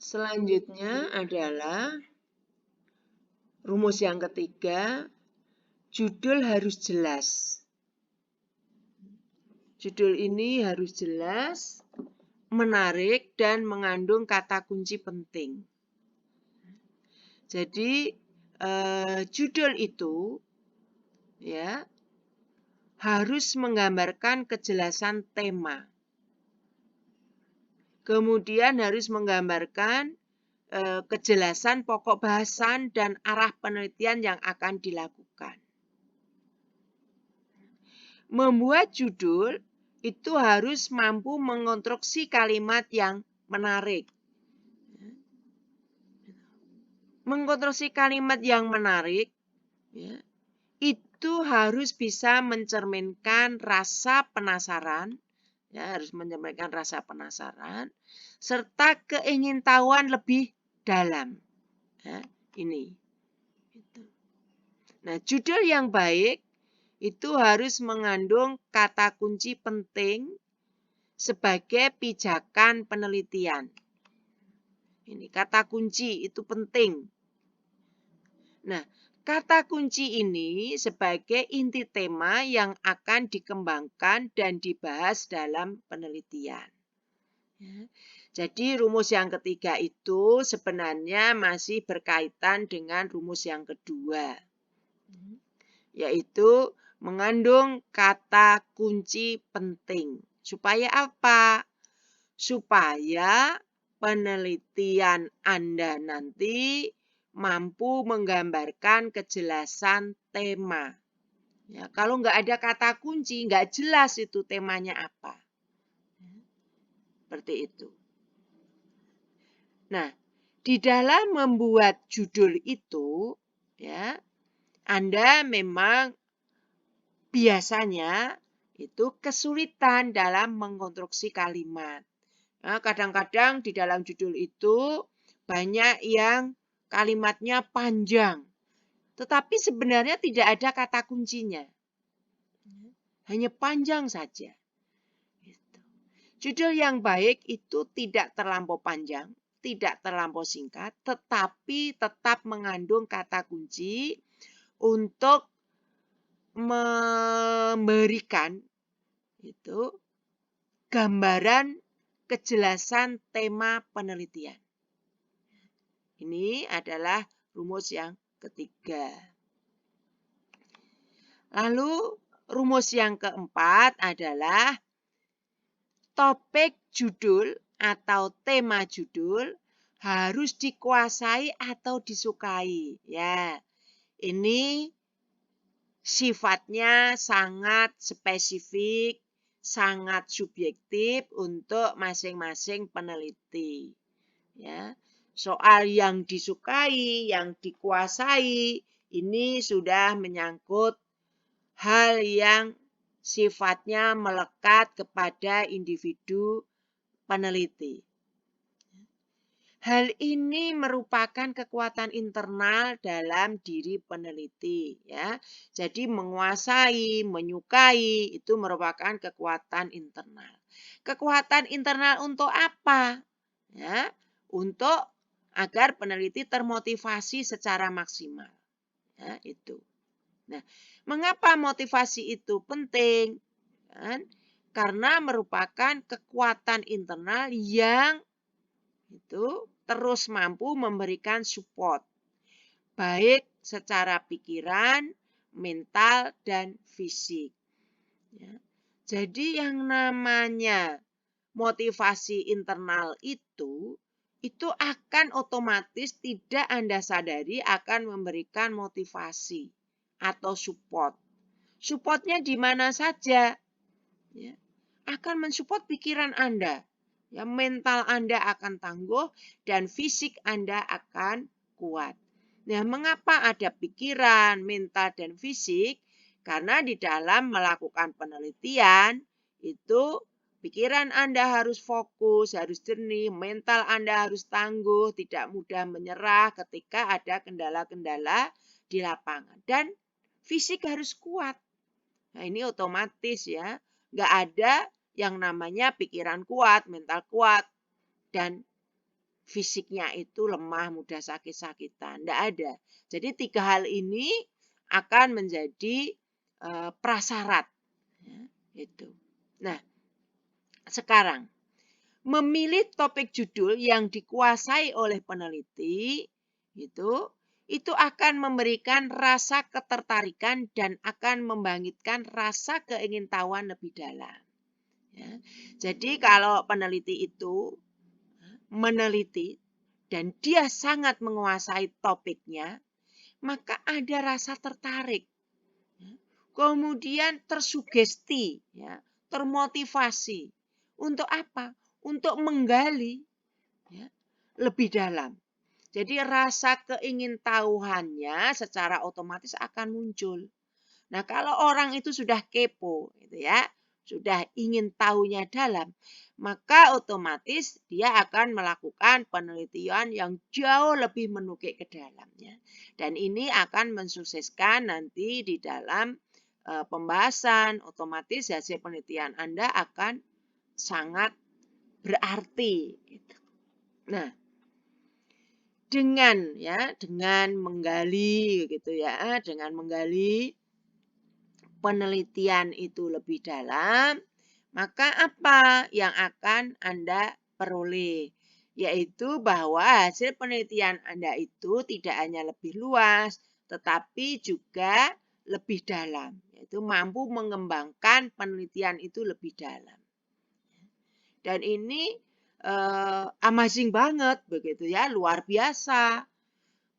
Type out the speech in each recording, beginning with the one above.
Selanjutnya adalah rumus yang ketiga, judul harus jelas. Judul ini harus jelas, menarik, dan mengandung kata kunci penting. Jadi judul itu ya harus menggambarkan kejelasan tema. Kemudian harus menggambarkan kejelasan pokok bahasan dan arah penelitian yang akan dilakukan. Membuat judul itu harus mampu mengonstruksi kalimat yang menarik. Mengkonstruksi kalimat yang menarik ya, itu harus bisa mencerminkan rasa penasaran, ya, harus mencerminkan rasa penasaran serta keingintahuan lebih dalam. Ya, ini. Nah, judul yang baik itu harus mengandung kata kunci penting sebagai pijakan penelitian. Ini kata kunci itu penting. Nah, kata kunci ini sebagai inti tema yang akan dikembangkan dan dibahas dalam penelitian. Jadi rumus yang ketiga itu sebenarnya masih berkaitan dengan rumus yang kedua, yaitu mengandung kata kunci penting. Supaya apa? Supaya penelitian Anda nanti mampu menggambarkan kejelasan tema. Ya, kalau nggak ada kata kunci, nggak jelas itu temanya apa. Seperti itu. Nah, di dalam membuat judul itu, ya, Anda memang biasanya itu kesulitan dalam mengkonstruksi kalimat. Nah, kadang-kadang di dalam judul itu banyak yang kalimatnya panjang, tetapi sebenarnya tidak ada kata kuncinya. Hanya panjang saja. Judul yang baik itu tidak terlampau panjang, tidak terlampau singkat, tetapi tetap mengandung kata kunci untuk memberikan itu gambaran kejelasan tema penelitian. Ini adalah rumus yang ketiga. Lalu rumus yang keempat adalah topik judul atau tema judul harus dikuasai atau disukai. Ya, ini sifatnya sangat spesifik, sangat subjektif untuk masing-masing peneliti. Ya, soal yang disukai, yang dikuasai, ini sudah menyangkut hal yang sifatnya melekat kepada individu peneliti. Hal ini merupakan kekuatan internal dalam diri peneliti, ya. Jadi menguasai, menyukai itu merupakan kekuatan internal. Kekuatan internal untuk apa? Ya, untuk agar peneliti termotivasi secara maksimal. Ya, itu. Nah, mengapa motivasi itu penting? Kan? Karena merupakan kekuatan internal yang itu terus mampu memberikan support, baik secara pikiran, mental, dan fisik. Ya. Jadi yang namanya motivasi internal itu akan otomatis tidak Anda sadari akan memberikan motivasi atau support. Supportnya di mana saja? Ya, akan mensupport pikiran Anda. Ya, mental Anda akan tangguh dan fisik Anda akan kuat. Nah, mengapa ada pikiran, mental, dan fisik? Karena di dalam melakukan penelitian itu pikiran Anda harus fokus, harus jernih, mental Anda harus tangguh, tidak mudah menyerah ketika ada kendala-kendala di lapangan. Dan fisik harus kuat. Nah, ini otomatis ya. Nggak ada yang namanya pikiran kuat, mental kuat, dan fisiknya itu lemah, mudah sakit-sakitan. Tidak ada. Jadi 3 hal ini akan menjadi prasyarat. Ya, itu. Nah, sekarang memilih topik judul yang dikuasai oleh peneliti itu akan memberikan rasa ketertarikan dan akan membangkitkan rasa keingintahuan lebih dalam. Ya. Jadi kalau peneliti itu meneliti dan dia sangat menguasai topiknya, maka ada rasa tertarik. Kemudian tersugesti, ya, termotivasi. Untuk apa? Untuk menggali ya, lebih dalam. Jadi rasa keingintahuannya secara otomatis akan muncul. Nah, kalau orang itu sudah kepo, gitu ya, sudah ingin tahunya dalam, maka otomatis dia akan melakukan penelitian yang jauh lebih menukik ke dalamnya. Dan ini akan mensukseskan nanti di dalam pembahasan, otomatis hasil penelitian Anda akan sangat berarti. Gitu. Nah, dengan menggali gitu ya, dengan menggali penelitian itu lebih dalam, maka apa yang akan Anda peroleh? Yaitu bahwa hasil penelitian Anda itu tidak hanya lebih luas, tetapi juga lebih dalam. Yaitu mampu mengembangkan penelitian itu lebih dalam. Dan ini amazing banget begitu ya, luar biasa.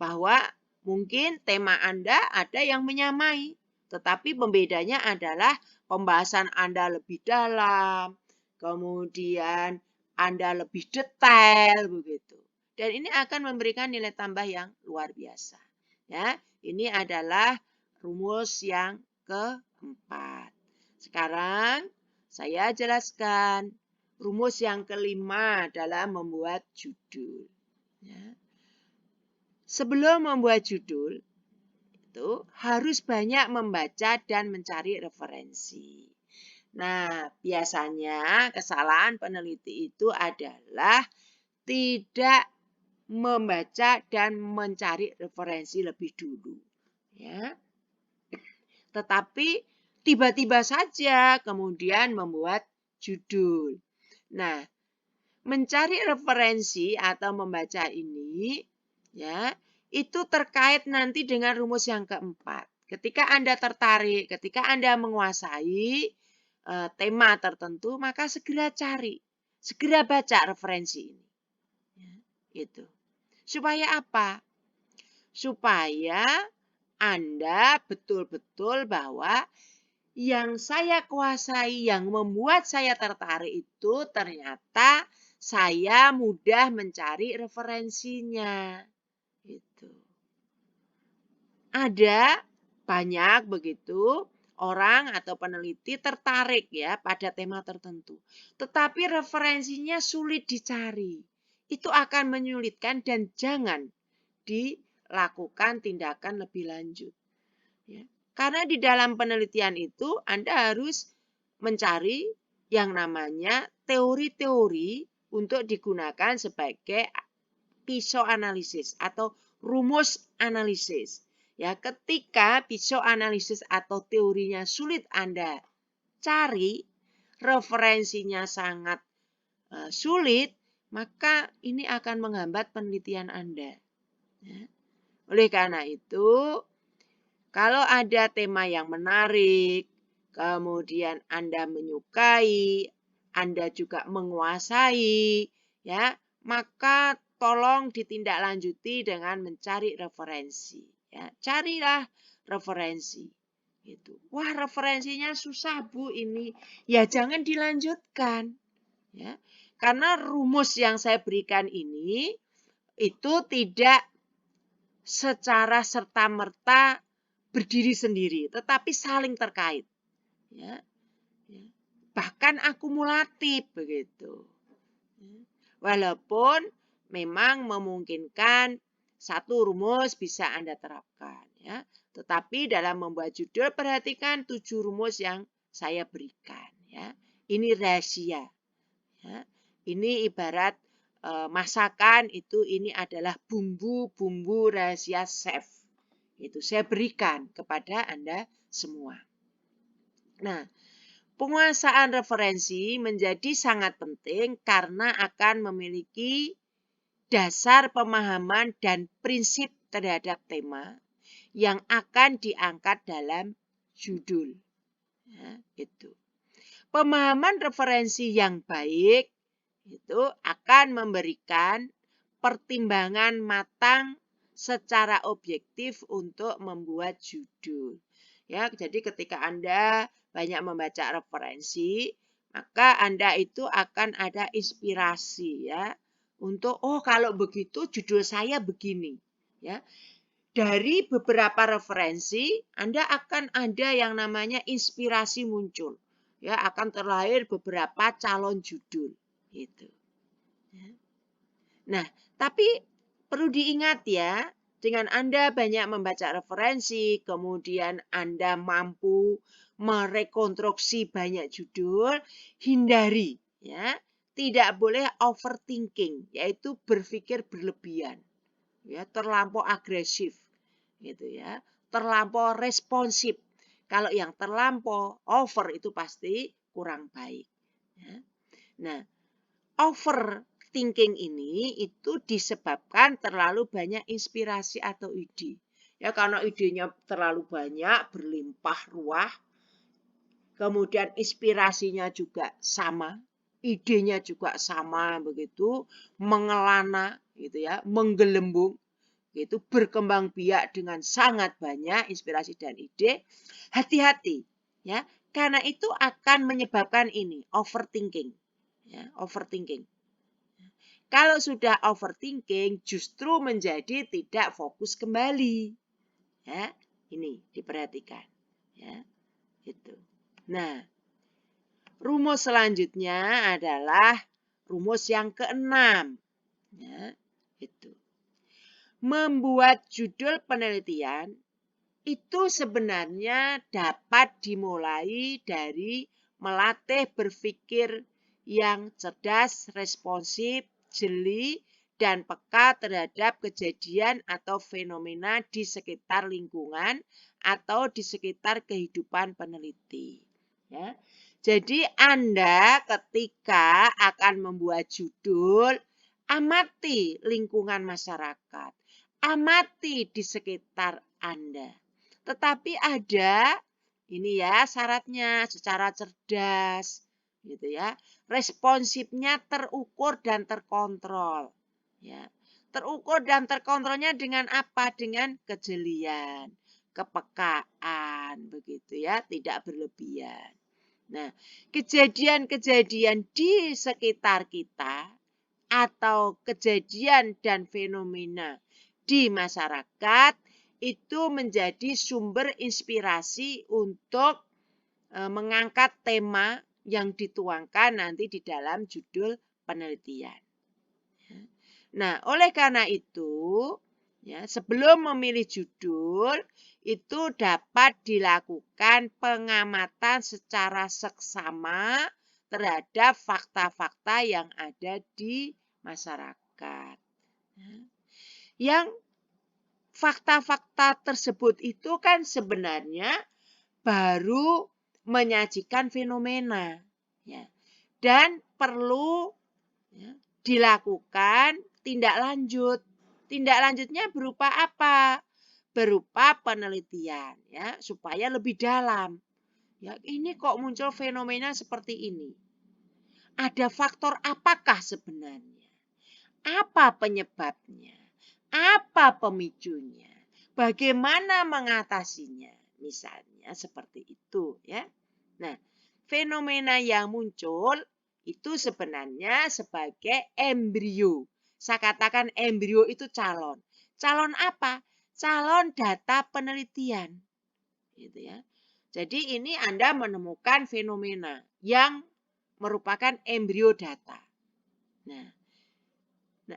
Bahwa mungkin tema Anda ada yang menyamai, tetapi pembedanya adalah pembahasan Anda lebih dalam, kemudian Anda lebih detail begitu. Dan ini akan memberikan nilai tambah yang luar biasa. Ya, ini adalah rumus yang keempat. Sekarang saya jelaskan rumus yang kelima dalam membuat judul. Ya. Sebelum membuat judul, itu harus banyak membaca dan mencari referensi. Nah, biasanya kesalahan peneliti itu adalah tidak membaca dan mencari referensi lebih dulu. Ya. Tetapi tiba-tiba saja kemudian membuat judul. Nah, mencari referensi atau membaca ini ya, itu terkait nanti dengan rumus yang keempat. Ketika Anda tertarik, ketika Anda menguasai tema tertentu, maka segera cari, segera baca referensi ini. Ya, itu. Supaya apa? Supaya Anda betul-betul bahwa yang saya kuasai, yang membuat saya tertarik itu ternyata saya mudah mencari referensinya. Itu. Ada banyak begitu orang atau peneliti tertarik ya pada tema tertentu. Tetapi referensinya sulit dicari. Itu akan menyulitkan dan jangan dilakukan tindakan lebih lanjut. Ya. Karena di dalam penelitian itu Anda harus mencari yang namanya teori-teori untuk digunakan sebagai pisau analisis atau rumus analisis. Ya, ketika pisau analisis atau teorinya sulit Anda cari, referensinya sangat sulit, maka ini akan menghambat penelitian Anda. Ya. Oleh karena itu, kalau ada tema yang menarik, kemudian Anda menyukai, Anda juga menguasai, ya, maka tolong ditindaklanjuti dengan mencari referensi. Ya, carilah referensi. Gitu. Wah, referensinya susah Bu ini. Ya jangan dilanjutkan. Ya. Karena rumus yang saya berikan ini itu tidak secara serta-merta berdiri sendiri, tetapi saling terkait. Ya. Bahkan akumulatif begitu. Walaupun memang memungkinkan satu rumus bisa Anda terapkan. Ya. Tetapi dalam membuat judul perhatikan 7 rumus yang saya berikan. Ya. Ini rahasia. Ya. Ini ibarat masakan itu ini adalah bumbu-bumbu rahasia chef. Itu saya berikan kepada Anda semua. Nah, penguasaan referensi menjadi sangat penting karena akan memiliki dasar pemahaman dan prinsip terhadap tema yang akan diangkat dalam judul. Ya, itu. Pemahaman referensi yang baik itu akan memberikan pertimbangan matang secara objektif untuk membuat judul. Ya, jadi ketika Anda banyak membaca referensi, maka Anda itu akan ada inspirasi ya untuk kalau begitu judul saya begini ya. Dari beberapa referensi Anda akan ada yang namanya inspirasi muncul. Ya, akan terlahir beberapa calon judul gitu. Nah, tapi perlu diingat ya, dengan Anda banyak membaca referensi, kemudian Anda mampu merekonstruksi banyak judul, hindari ya, tidak boleh overthinking, yaitu berpikir berlebihan. Ya, terlampau agresif gitu ya, terlampau responsif. Kalau yang terlampau over itu pasti kurang baik ya. Nah, overthinking ini itu disebabkan terlalu banyak inspirasi atau ide ya, karena idenya terlalu banyak berlimpah ruah, kemudian inspirasinya juga sama, idenya juga sama begitu, mengelana gitu ya, menggelembung itu berkembang biak dengan sangat banyak inspirasi dan ide. Hati-hati ya, karena itu akan menyebabkan ini overthinking ya, overthinking. Kalau sudah overthinking justru menjadi tidak fokus kembali ya, ini diperhatikan ya, itu. Nah, rumus selanjutnya adalah rumus yang keenam ya, itu. Membuat judul penelitian itu sebenarnya dapat dimulai dari melatih berpikir yang cerdas, responsif, jeli, dan peka terhadap kejadian atau fenomena di sekitar lingkungan atau di sekitar kehidupan peneliti. Ya. Jadi Anda ketika akan membuat judul, amati lingkungan masyarakat, amati di sekitar Anda. Tetapi ada ini ya syaratnya secara cerdas gitu ya. Responsifnya terukur dan terkontrol. Ya. Terukur dan terkontrolnya dengan apa? Dengan kejelian, kepekaan begitu ya, tidak berlebihan. Nah, kejadian-kejadian di sekitar kita atau kejadian dan fenomena di masyarakat itu menjadi sumber inspirasi untuk mengangkat tema yang dituangkan nanti di dalam judul penelitian. Nah, oleh karena itu, ya, sebelum memilih judul, itu dapat dilakukan pengamatan secara seksama terhadap fakta-fakta yang ada di masyarakat. Yang fakta-fakta tersebut itu kan sebenarnya baru menyajikan fenomena ya, dan perlu ya, dilakukan tindak lanjut. Tindak lanjutnya berupa apa? Berupa penelitian ya, supaya lebih dalam. Ya, ini kok muncul fenomena seperti ini? Ada faktor apakah sebenarnya? Apa penyebabnya? Apa pemicunya? Bagaimana mengatasinya? Misalnya seperti itu ya. Nah, fenomena yang muncul itu sebenarnya sebagai embrio. Saya katakan embrio itu calon. Calon apa? Calon data penelitian. Gitu ya. Jadi ini Anda menemukan fenomena yang merupakan embrio data. Nah,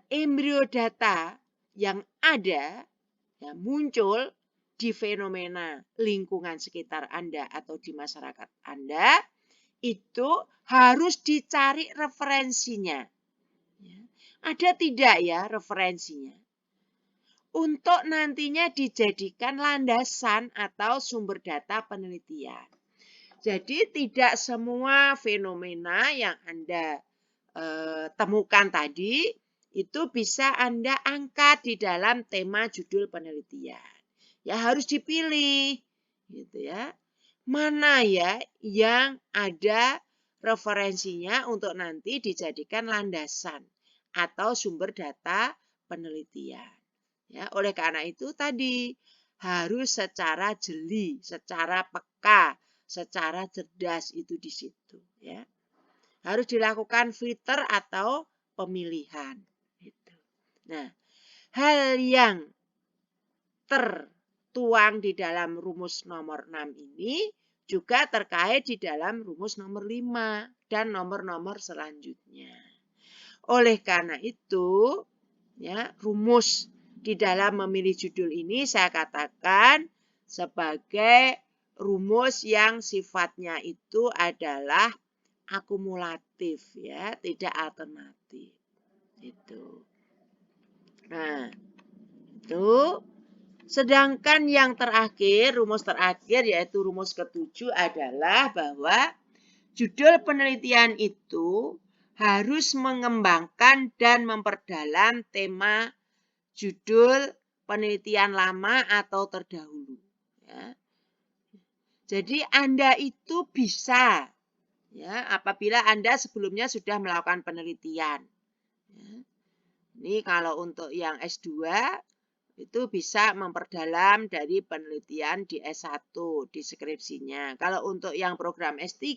embrio data yang ada ya, muncul di fenomena lingkungan sekitar Anda atau di masyarakat Anda itu harus dicari referensinya. Ya. Ada tidak ya referensinya? Untuk nantinya dijadikan landasan atau sumber data penelitian. Jadi tidak semua fenomena yang Anda temukan tadi itu bisa Anda angkat di dalam tema judul penelitian. Ya harus dipilih gitu ya. Mana ya yang ada referensinya untuk nanti dijadikan landasan atau sumber data penelitian. Ya, oleh karena itu tadi harus secara jeli, secara peka, secara cerdas itu di situ ya. Harus dilakukan filter atau pemilihan gitu. Nah, hal yang tertuang di dalam rumus nomor 6 ini juga terkait di dalam rumus nomor 5 dan nomor-nomor selanjutnya. Oleh karena itu, ya, rumus di dalam memilih judul ini saya katakan sebagai rumus yang sifatnya itu adalah akumulatif ya, tidak alternatif. Itu. Nah, itu. Sedangkan yang terakhir, rumus terakhir yaitu rumus ke-7 adalah bahwa judul penelitian itu harus mengembangkan dan memperdalam tema judul penelitian lama atau terdahulu. Ya. Jadi Anda itu bisa, ya, apabila Anda sebelumnya sudah melakukan penelitian. Ya. Ini kalau untuk yang S2 itu bisa memperdalam dari penelitian di S1 di skripsinya. Kalau untuk yang program S3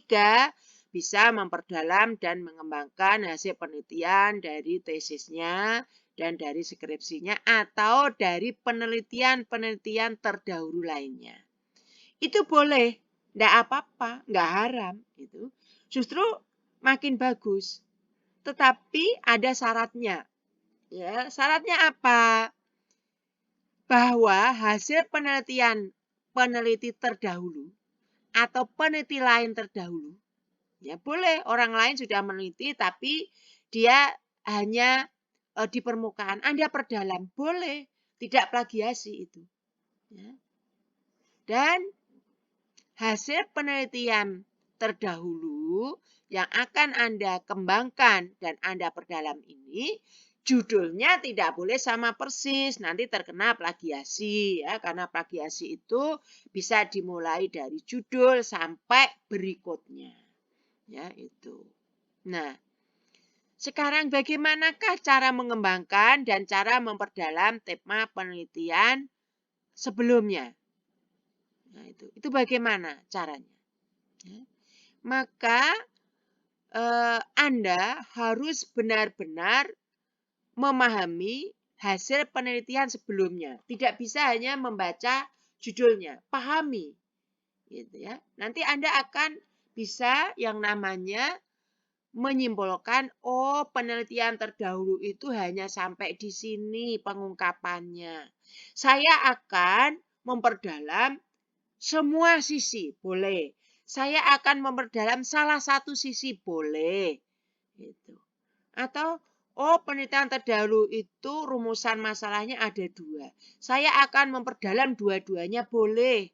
bisa memperdalam dan mengembangkan hasil penelitian dari tesisnya dan dari skripsinya atau dari penelitian-penelitian terdahulu lainnya. Itu boleh, enggak apa-apa, enggak haram itu. Justru makin bagus. Tetapi ada syaratnya. Ya, syaratnya apa? Bahwa hasil peneliti terdahulu atau peneliti lain terdahulu, ya boleh orang lain sudah meneliti tapi dia hanya di permukaan, Anda perdalam, boleh, tidak plagiasi itu. Ya. Dan hasil penelitian terdahulu yang akan Anda kembangkan dan Anda perdalam ini judulnya tidak boleh sama persis, nanti terkena plagiasi ya, karena plagiasi itu bisa dimulai dari judul sampai berikutnya. Ya, itu. Nah, sekarang bagaimanakah cara mengembangkan dan cara memperdalam tema penelitian sebelumnya? Nah, itu bagaimana caranya? Ya. Maka Anda harus benar-benar memahami hasil penelitian sebelumnya. Tidak bisa hanya membaca judulnya, pahami. Gitu ya. Nanti Anda akan bisa yang namanya menyimpulkan, oh penelitian terdahulu itu hanya sampai di sini pengungkapannya. Saya akan memperdalam semua sisi, boleh. Saya akan memperdalam salah satu sisi, boleh. Gitu. Atau oh, penelitian terdahulu itu rumusan masalahnya ada 2. Saya akan memperdalam dua-duanya, boleh.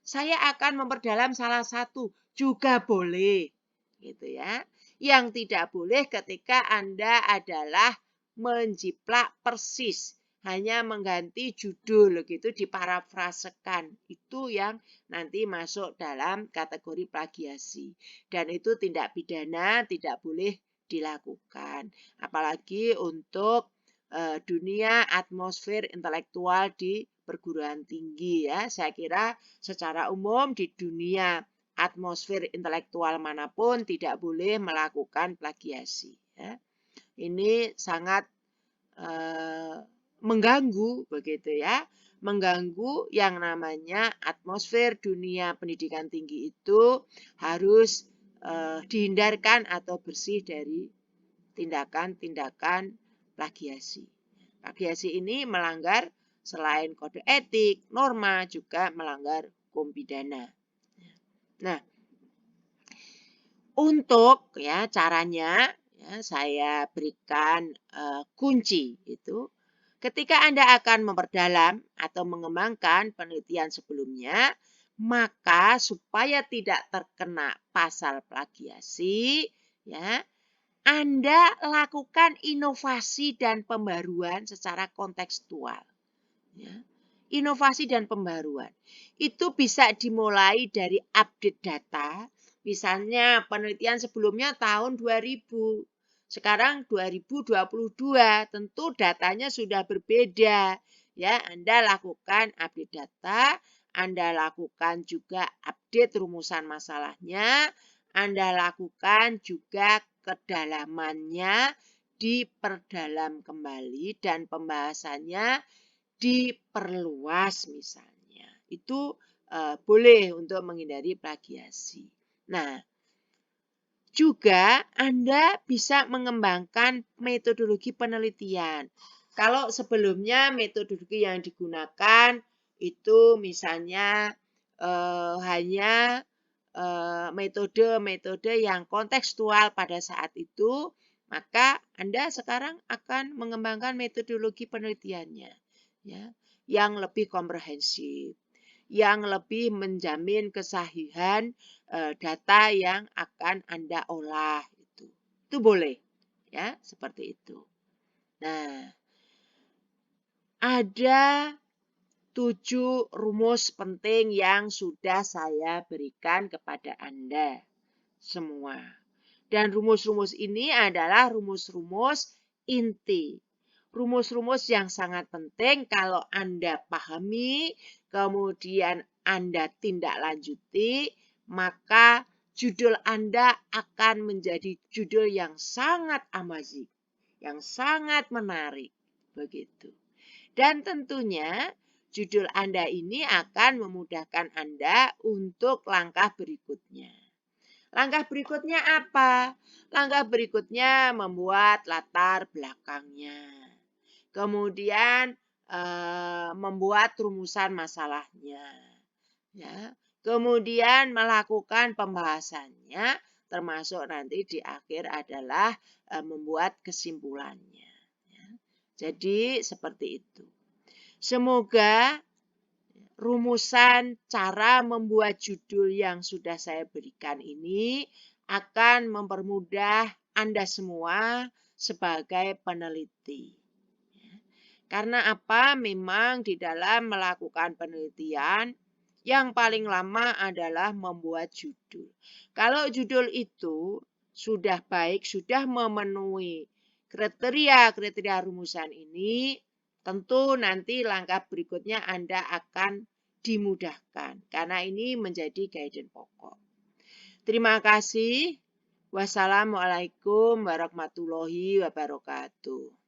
Saya akan memperdalam salah satu, juga boleh. Gitu ya. Yang tidak boleh ketika Anda adalah menjiplak persis, hanya mengganti judul gitu, diparafrasekan. Itu yang nanti masuk dalam kategori plagiasi. Dan itu tindak pidana, tidak boleh dilakukan. Apalagi untuk dunia atmosfer intelektual di perguruan tinggi ya. Saya kira secara umum di dunia atmosfer intelektual manapun tidak boleh melakukan plagiasi. Ya. Ini sangat mengganggu begitu ya. Mengganggu yang namanya atmosfer dunia pendidikan tinggi itu harus dihindarkan atau bersih dari tindakan-tindakan plagiasi. Plagiasi ini melanggar selain kode etik, norma juga melanggar hukum pidana. Nah, untuk ya caranya Ya, saya berikan kunci itu. Ketika Anda akan memperdalam atau mengembangkan penelitian sebelumnya, maka supaya tidak terkena pasal plagiasi, ya, Anda lakukan inovasi dan pembaruan secara kontekstual. Ya. Inovasi dan pembaruan. Itu bisa dimulai dari update data. Misalnya penelitian sebelumnya tahun 2000. Sekarang 2022, tentu datanya sudah berbeda. Ya, Anda lakukan update data, Anda lakukan juga update rumusan masalahnya, Anda lakukan juga kedalamannya, diperdalam kembali dan pembahasannya diperluas misalnya. Itu boleh untuk menghindari plagiasi. Nah, juga Anda bisa mengembangkan metodologi penelitian. Kalau sebelumnya metodologi yang digunakan itu misalnya hanya metode-metode yang kontekstual pada saat itu, maka Anda sekarang akan mengembangkan metodologi penelitiannya, ya, yang lebih komprehensif, yang lebih menjamin kesahihan data yang akan Anda olah itu. Itu boleh, ya, seperti itu. Nah, ada 7 rumus penting yang sudah saya berikan kepada Anda semua. Dan rumus-rumus ini adalah rumus-rumus inti. Rumus-rumus yang sangat penting kalau Anda pahami, kemudian Anda tindak lanjuti, maka judul Anda akan menjadi judul yang sangat amazing, yang sangat menarik. Begitu. Dan tentunya judul Anda ini akan memudahkan Anda untuk langkah berikutnya. Langkah berikutnya apa? Langkah berikutnya membuat latar belakangnya. Kemudian membuat rumusan masalahnya. Ya. Kemudian melakukan pembahasannya, termasuk nanti di akhir adalah membuat kesimpulannya. Ya. Jadi seperti itu. Semoga rumusan cara membuat judul yang sudah saya berikan ini akan mempermudah Anda semua sebagai peneliti. Karena apa? Memang di dalam melakukan penelitian yang paling lama adalah membuat judul. Kalau judul itu sudah baik, sudah memenuhi kriteria rumusan ini, tentu nanti langkah berikutnya Anda akan dimudahkan karena ini menjadi guidance pokok. Terima kasih. Wassalamualaikum warahmatullahi wabarakatuh.